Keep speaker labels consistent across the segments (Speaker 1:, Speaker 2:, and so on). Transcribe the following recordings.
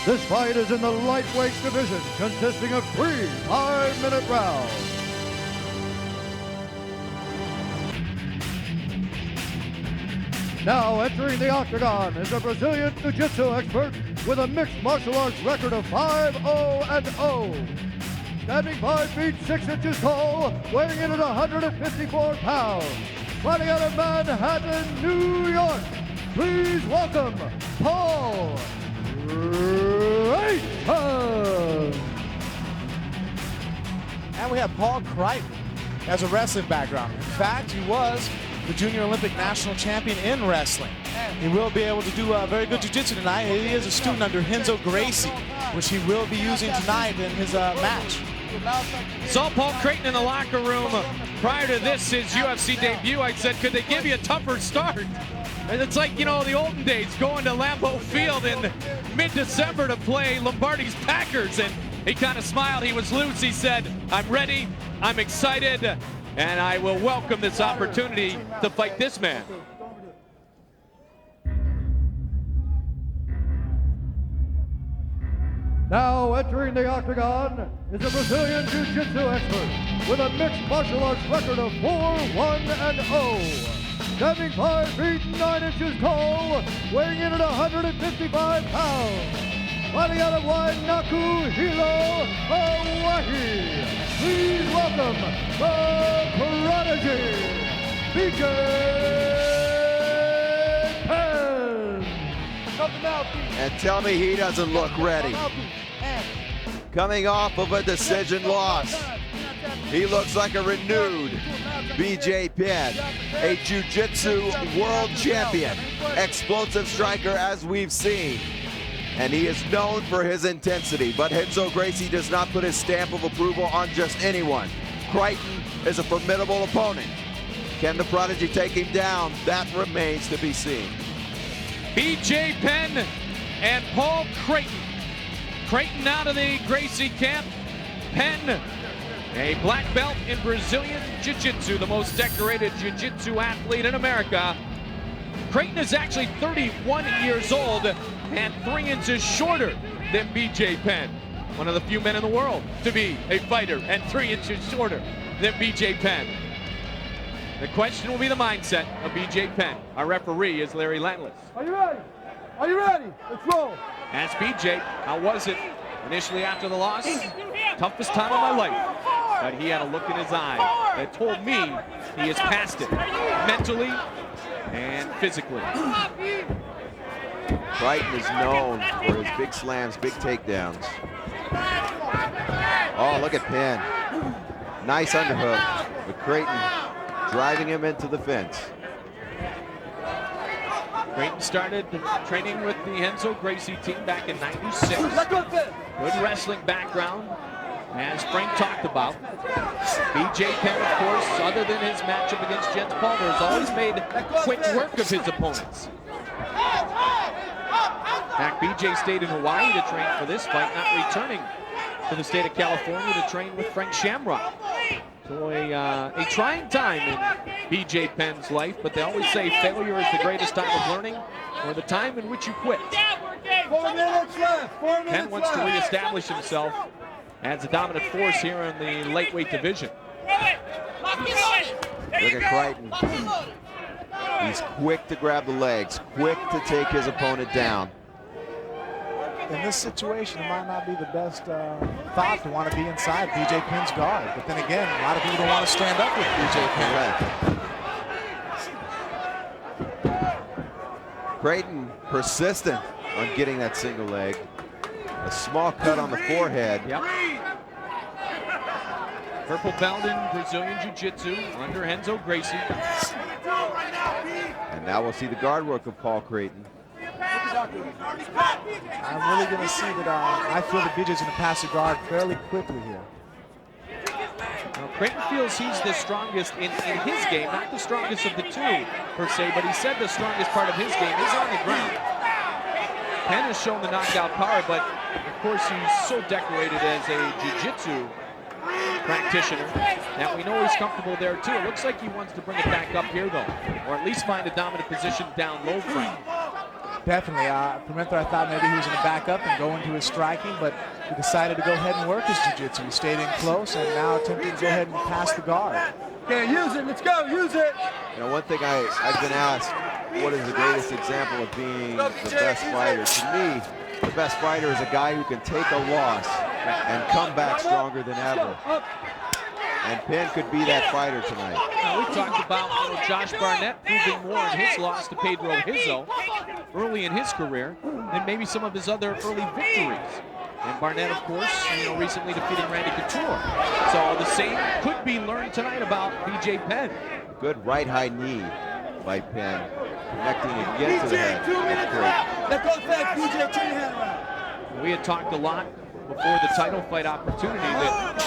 Speaker 1: This fight is in the lightweight division, consisting of 3 5-minute rounds. Now entering the octagon is a Brazilian Jiu-Jitsu expert with a mixed martial arts record of 5-0-0. Standing 5 feet 6 inches tall, weighing in at 154 pounds. Fighting out of Manhattan, New York. Please welcome Paul Creighton.
Speaker 2: And we have Paul Creighton as a wrestling background. In fact, he was the Junior Olympic National Champion in wrestling. He will be able to do very good jiu-jitsu tonight. He is a student under Renzo Gracie, which he will be using tonight in his match.
Speaker 3: Saw Paul Creighton in the locker room prior to this, his UFC debut. I said, could they give you a tougher start? And it's like, you know, the olden days, going to Lambeau Field in mid-December to play Lombardi's Packers. And he kind of smiled. He was loose. He said, I'm ready, I'm excited, and I will welcome this opportunity to fight this man.
Speaker 1: Now entering the octagon is a Brazilian Jiu-Jitsu expert with a mixed martial arts record of 4-1-0. Standing 5 feet 9 inches tall, weighing in at 155 pounds. Fighting out of Wainaku, Hilo, Hawaii. Please welcome the Prodigy, BJ Penn.
Speaker 4: And tell me he doesn't look ready. Coming off of a decision loss, he looks like a renewed BJ Penn, a jiu-jitsu world champion, explosive striker as we've seen. And he is known for his intensity, but Renzo Gracie does not put his stamp of approval on just anyone. Creighton is a formidable opponent. Can the Prodigy take him down? That remains to be seen.
Speaker 3: BJ Penn and Paul Creighton. Creighton out of the Gracie camp. Penn, a black belt in Brazilian Jiu-Jitsu, the most decorated Jiu-Jitsu athlete in America. Creighton is actually 31 years old and 3 inches shorter than BJ Penn. One of the few men in the world to be a fighter and 3 inches shorter than BJ Penn. The question will be the mindset of BJ Penn. Our referee is Larry Landless.
Speaker 1: Are you ready? Are you ready? Let's roll.
Speaker 3: Ask BJ, how was it initially after the loss? Toughest time of my life. But he had a look in his eye that told me he has passed it mentally and physically.
Speaker 4: Creighton is known for his big slams, big takedowns. Oh, look at Penn. Nice underhook, but Creighton driving him into the fence.
Speaker 3: Creighton started training with the Renzo Gracie team back in '96. Good wrestling background, as Frank talked about. BJ Penn, of course, other than his matchup against Jens Palmer, has always made quick work of his opponents. In fact, BJ stayed in Hawaii to train for this fight, not returning to the state of California to train with Frank Shamrock. So a trying time in BJ Penn's life, but they always say failure is the greatest time of learning, or the time in which you quit.
Speaker 1: 4 minutes left. 4 minutes
Speaker 3: Penn wants to reestablish himself as a dominant force here in the lightweight division.
Speaker 4: Look at Creighton. He's quick to grab the legs, quick to take his opponent down.
Speaker 2: In this situation, it might not be the best thought to want to be inside BJ Penn's guard. But then again, a lot of people don't want to stand up with BJ Penn.
Speaker 4: Creighton persistent on getting that single leg. A small cut on the forehead.
Speaker 3: Yep. Purple belt in Brazilian Jiu-Jitsu under Renzo Gracie.
Speaker 4: And now we'll see the guard work of Paul Creighton.
Speaker 2: I'm really going to see that I feel that BJ's going to pass the guard fairly quickly here.
Speaker 3: Now, Creighton feels he's the strongest in his game, not the strongest of the two, per se, but he said the strongest part of his game is on the ground. Penn has shown the knockout power, but of course he's so decorated as a jiu-jitsu practitioner that we know he's comfortable there too. It looks like he wants to bring it back up here though, or at least find a dominant position down low frame.
Speaker 2: Definitely. Pimenta, I thought maybe he was going to back up and go into his striking, but he decided to go ahead and work his jiu-jitsu. He stayed in close and now attempting to go ahead and pass the guard.
Speaker 5: Okay, use it. Let's go. Use it.
Speaker 4: You know, one thing I've been asked, what is the greatest example of being the best fighter? To me, the best fighter is a guy who can take a loss and come back stronger than ever. And Penn could be that fighter tonight.
Speaker 3: We talked about Josh Barnett proving more in his loss to Pedro Hizzo early in his career than maybe some of his other early victories. And Barnett, of course, recently defeating Randy Couture. So the same could be learned tonight about BJ Penn.
Speaker 4: Good right high knee by Penn, connecting again to the head.
Speaker 5: 2 minutes left. Let's go fast, BJ. Turn your hand around.
Speaker 3: We had talked a lot before the title fight opportunity that,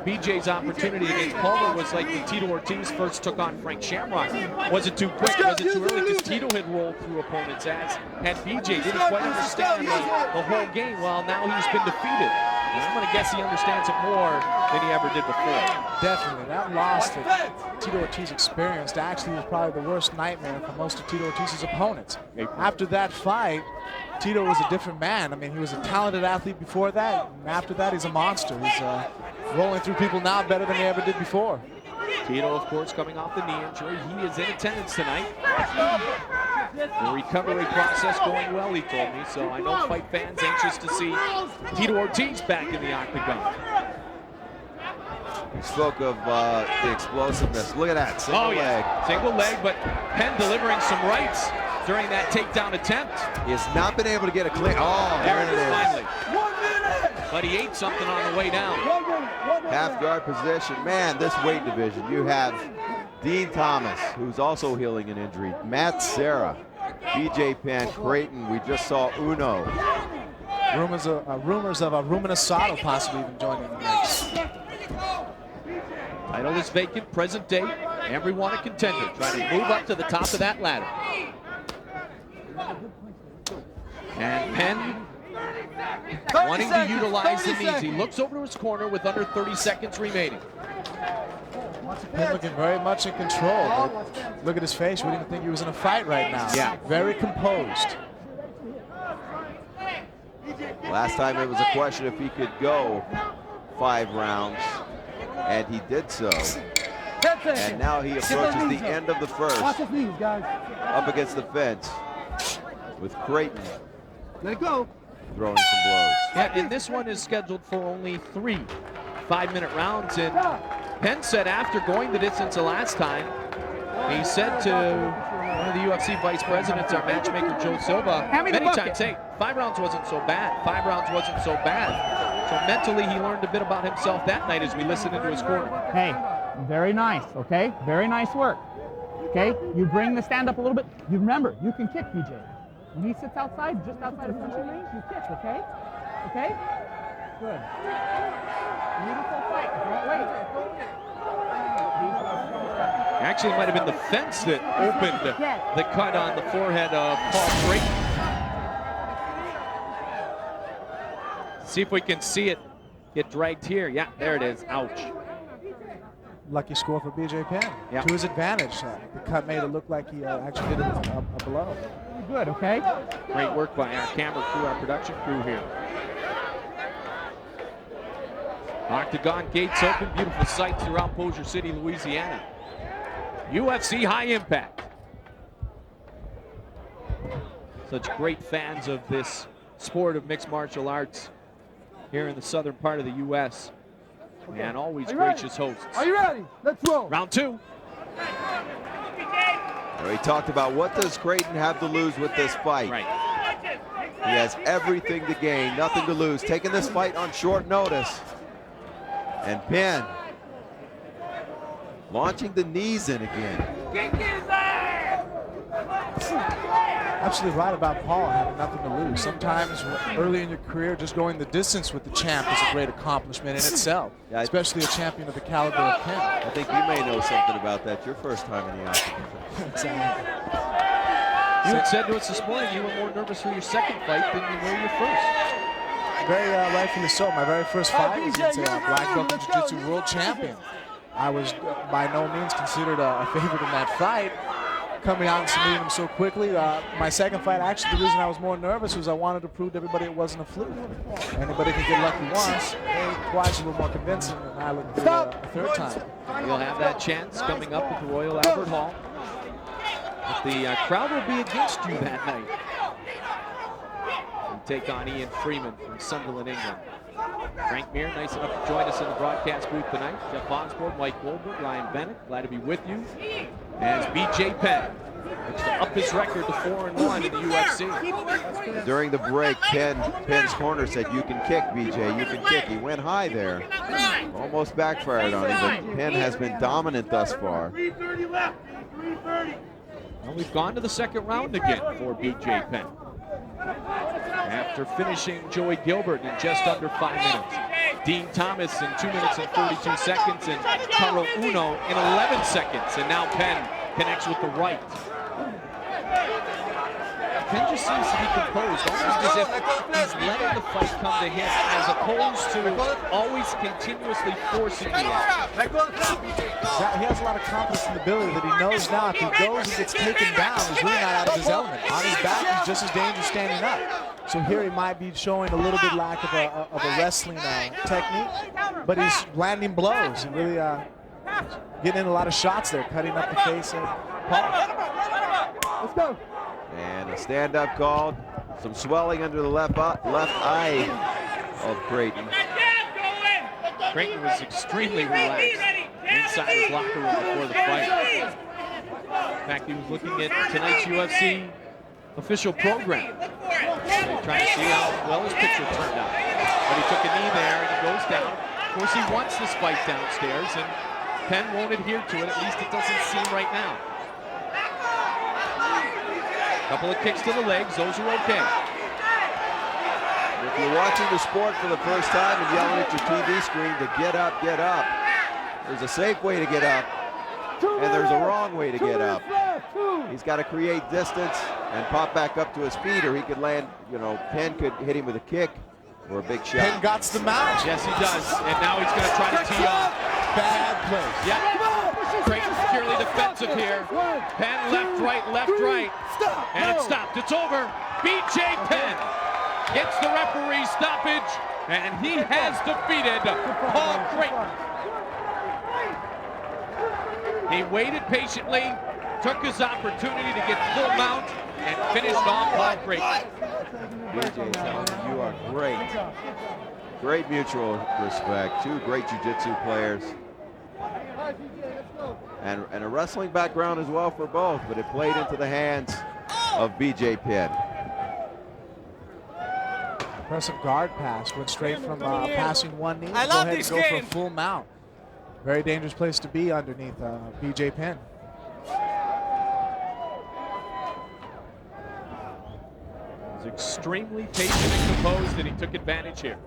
Speaker 3: BJ's opportunity against Palmer was like when Tito Ortiz first took on Frank Shamrock. Was it too quick? Was it too early? Because Tito had rolled through opponents, as had BJ. Didn't quite understand the whole game. Well, now he's been defeated. And I'm going to guess he understands it more than he ever did before.
Speaker 2: Definitely. That loss that Tito Ortiz experienced actually was probably the worst nightmare for most of Tito Ortiz's opponents. After that fight, Tito was a different man. I mean, he was a talented athlete before that, and after that, he's a monster. He's rolling through people now better than he ever did before.
Speaker 3: Tito, of course, coming off the knee injury. He is in attendance tonight. The recovery process going well, he told me, so I know fight fans anxious to see Tito Ortiz back in the octagon.
Speaker 4: We spoke of the explosiveness. Look at that, single leg.
Speaker 3: Single leg, but Penn delivering some rights during that takedown attempt.
Speaker 4: He has not been able to get a clean. Oh,
Speaker 3: there it is finally. 1 minute! But he ate something on the way down.
Speaker 4: Half guard position. Man, this weight division, you have Dean Thomas, who's also healing an injury. Matt Serra, BJ Penn, Creighton. We just saw Uno.
Speaker 2: Rumors of a Ruben Asado possibly even joining the mix.
Speaker 3: Title is vacant, present day. Everyone a contender, trying to move up to the top of that ladder. And Penn wanting to utilize the knees. He looks over to his corner with under 30 seconds remaining.
Speaker 2: Penn looking very much in control. But look at his face. We didn't think he was in a fight right now.
Speaker 3: Yeah.
Speaker 2: Very composed.
Speaker 4: Last time it was a question if he could go 5 rounds, and he did so. And now he approaches the end of the first. Up against the fence with Creighton.
Speaker 5: Let it go.
Speaker 4: Throwing some blows.
Speaker 3: Yeah, and this one is scheduled for only 3 5-minute rounds. And Penn said after going the distance the last time, he said to one of the UFC vice presidents, our matchmaker Joe Silva, many times, hey, 5 rounds wasn't so bad. 5 rounds wasn't so bad. So mentally he learned a bit about himself that night as we listened into his corner.
Speaker 6: Hey, very nice, okay? Very nice work. Okay, you bring the stand up a little bit. You remember, you can kick, BJ. When he sits outside, just outside of punching range, you kick, okay? Okay? Good. Beautiful fight. Don't wait.
Speaker 3: Actually, it might have been the fence that opened the cut on the forehead of Paul Creighton. See if we can see it get dragged here. Yeah, there it is. Ouch.
Speaker 2: Lucky score for BJ Penn.
Speaker 3: Yeah.
Speaker 2: To his advantage. The cut made it look like he actually did a blow.
Speaker 6: Good, okay?
Speaker 3: Great work by our camera crew, our production crew here. Octagon gates open, beautiful sight throughout Bossier City, Louisiana. UFC High Impact. Such great fans of this sport of mixed martial arts here in the southern part of the U.S. And always gracious hosts.
Speaker 5: Are you ready? Let's roll.
Speaker 3: Round 2.
Speaker 4: We talked about what does Creighton have to lose with this fight.
Speaker 3: Right.
Speaker 4: He has everything to gain, nothing to lose. Taking this fight on short notice. And Penn launching the knees in again.
Speaker 2: Absolutely right about Paul having nothing to lose. Sometimes early in your career, just going the distance with the champ is a great accomplishment in itself, especially a champion of the caliber of Penn.
Speaker 4: I think you may know something about that. Your first time in the octagon.
Speaker 2: Exactly.
Speaker 3: You had said to us this morning you were more nervous for your second fight than you were your first.
Speaker 2: Very rightfully so. My very first fight was against a black belt jiu-jitsu world champion. I was by no means considered a favorite in that fight. coming out and submitting him so quickly. My second fight, actually, the reason I was more nervous was I wanted to prove to everybody it wasn't a fluke. Anybody can get lucky once, twice a little more convincing, and I look for a third time.
Speaker 3: You'll have that chance coming up at the Royal Albert Hall. But the crowd will be against you that night. You take on Ian Freeman from Sunderland, England. Frank Mir, nice enough to join us in the broadcast booth tonight. Jeff Osborne, Mike Goldberg, Ryan Bennett, glad to be with you. As B.J. Penn looks to up his record to 4-1 in the UFC.
Speaker 4: During the break, Penn's corner said, "You can kick, BJ, you can kick." He went high there. Almost backfired on him, but Penn has been dominant thus far.
Speaker 5: 3:30 left. 3:30.
Speaker 3: Well, we've gone to the second round again for B.J. Penn. After finishing Joey Gilbert in just under 5 minutes. Dean Thomas in 2 minutes and 42 seconds, and Taro Uno in 11 seconds. And now Penn connects with the right. Penn just seems to be composed, almost as if he's letting the fight come to him, as opposed to always continuously forcing the action.
Speaker 2: He has a lot of confidence in the ability that he knows now if he goes and gets taken down, he's really not out of his element. On his back, he's just as dangerous standing up. So here he might be showing a little bit lack of a wrestling technique, but he's landing blows and really getting in a lot of shots there, cutting up the face of Paul. Let's go.
Speaker 4: And a stand-up called. Some swelling under the left eye of Creighton.
Speaker 3: Creighton was extremely relaxed inside his locker room before the fight. In fact, he was looking at tonight's UFC official program, trying to see how well his picture turned out. But he took a knee there and he goes down. Of course, he wants this fight downstairs, and Penn won't adhere to it. At least it doesn't seem right now. Couple of kicks to the legs, those are okay.
Speaker 4: If you're watching the sport for the first time and yelling at your TV screen to get up, there's a safe way to get up, and there's a wrong way to get up. He's got to create distance and pop back up to his feet, or he could land, Penn could hit him with a kick or a big shot.
Speaker 2: Penn got the mount.
Speaker 3: Yes, he does, and now he's going to try to tee off.
Speaker 2: Bad place.
Speaker 3: Yeah. Creighton purely defensive here. Penn left, right, and it stopped. It's over. B.J. Penn gets the referee stoppage, and he has defeated Paul Creighton. He waited patiently, took his opportunity to get full mount, and finished off Paul Creighton.
Speaker 4: B.J. telling him, you are great. Great mutual respect. Two great jiu-jitsu players. And a wrestling background as well for both, but it played into the hands of B.J. Penn.
Speaker 2: Impressive guard pass, went straight from passing one knee.
Speaker 5: I love this
Speaker 2: go ahead and
Speaker 5: game.
Speaker 2: go for a full mount. Very dangerous place to be underneath B.J. Penn.
Speaker 3: He was extremely patient and composed, and he took advantage here.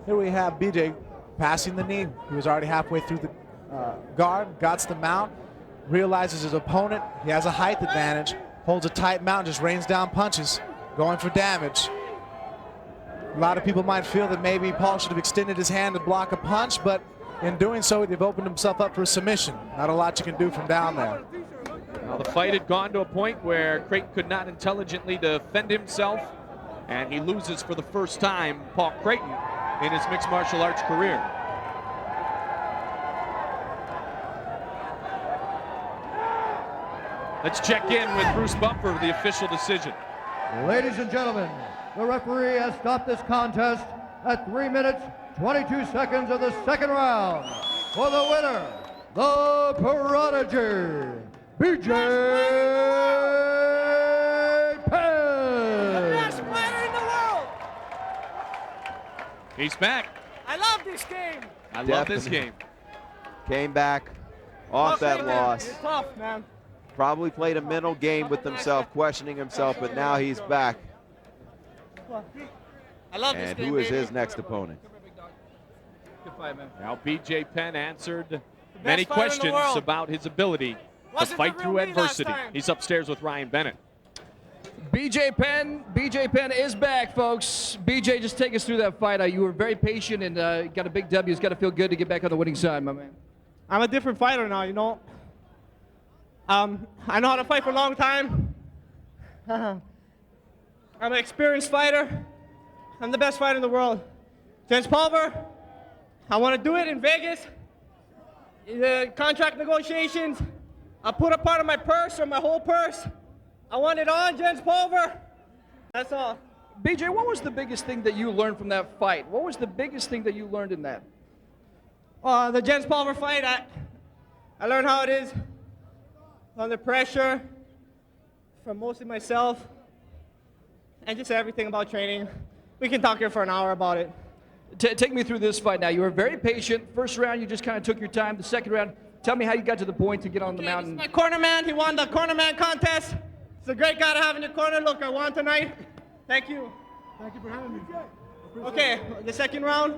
Speaker 2: Here we have B.J. passing the knee. He was already halfway through the guard, got the mount, realizes his opponent, he has a height advantage, holds a tight mount, just rains down punches, going for damage. A lot of people might feel that maybe Paul should have extended his hand to block a punch, but in doing so, he'd opened himself up for a submission. Not a lot you can do from down there.
Speaker 3: Now the fight had gone to a point where Creighton could not intelligently defend himself, and he loses for the first time, Paul Creighton, in his mixed martial arts career. Let's check in with Bruce Buffer, the official decision.
Speaker 1: Ladies and gentlemen, the referee has stopped this contest at 3 minutes, 22 seconds of the second round. For the winner, the Prodigy, B.J. Penn.
Speaker 5: The best fighter in the world.
Speaker 3: He's back.
Speaker 5: I love this game.
Speaker 3: I love this game.
Speaker 4: Came back off that loss.
Speaker 5: It's tough, man.
Speaker 4: Probably played a mental game with himself, questioning himself, but now he's back.
Speaker 5: I love this
Speaker 4: And
Speaker 5: game,
Speaker 4: who is
Speaker 5: baby.
Speaker 4: his next opponent?
Speaker 5: Good fight, man.
Speaker 3: Now B.J. Penn answered many
Speaker 5: fighter in the
Speaker 3: questions
Speaker 5: world.
Speaker 3: about his ability to
Speaker 5: Wasn't
Speaker 3: fight
Speaker 5: the
Speaker 3: through
Speaker 5: real me last
Speaker 3: adversity.
Speaker 5: time.
Speaker 3: He's upstairs with Ryan Bennett.
Speaker 7: BJ Penn is back, folks. BJ, just take us through that fight. You were very patient and got a big W. It's got to feel good to get back on the winning side, my man.
Speaker 8: I'm a different fighter now, you know. I know how to fight for a long time. I'm an experienced fighter. I'm the best fighter in the world. Jens Pulver, I want to do it in Vegas. The contract negotiations, I put a part of my purse or my whole purse. I want it on, Jens Pulver. That's all.
Speaker 7: BJ, what was the biggest thing that you learned from that fight? What was the biggest thing that you learned in that?
Speaker 8: The Jens Pulver fight, I learned how it is under pressure from mostly myself and just everything about training. We can talk here for an hour about it.
Speaker 7: Take me through this fight now. You were very patient. First round, you just kind of took your time. The second round, tell me how you got to the point to get on the mountain.
Speaker 8: My corner man, he won the corner man contest. It's a great guy to have in your corner. Look, I won tonight. Thank you.
Speaker 5: Thank you for having me.
Speaker 8: Okay, the second round,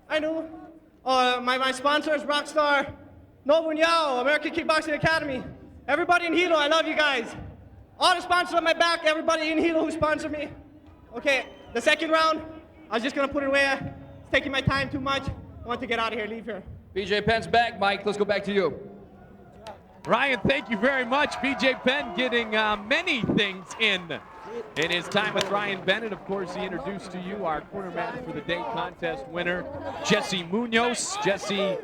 Speaker 8: I knew. My sponsors, Rockstar, Nobu Yao, American Kickboxing Academy. Everybody in Hilo, I love you guys. All the sponsors on my back, everybody in Hilo who sponsored me. Okay, the second round, I was just gonna put it away. It's taking my time too much. I want to get out of here, leave here.
Speaker 7: BJ Penn's back, Mike. Let's go back to you.
Speaker 3: Ryan, thank you very much. BJ Penn getting many things in his time with Ryan Bennett. Of course, he introduced to you our cornerman for the day contest winner, Jesse Munoz. Jesse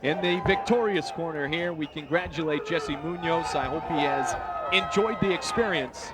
Speaker 3: in the victorious corner here. We congratulate Jesse Munoz. I hope he has enjoyed the experience.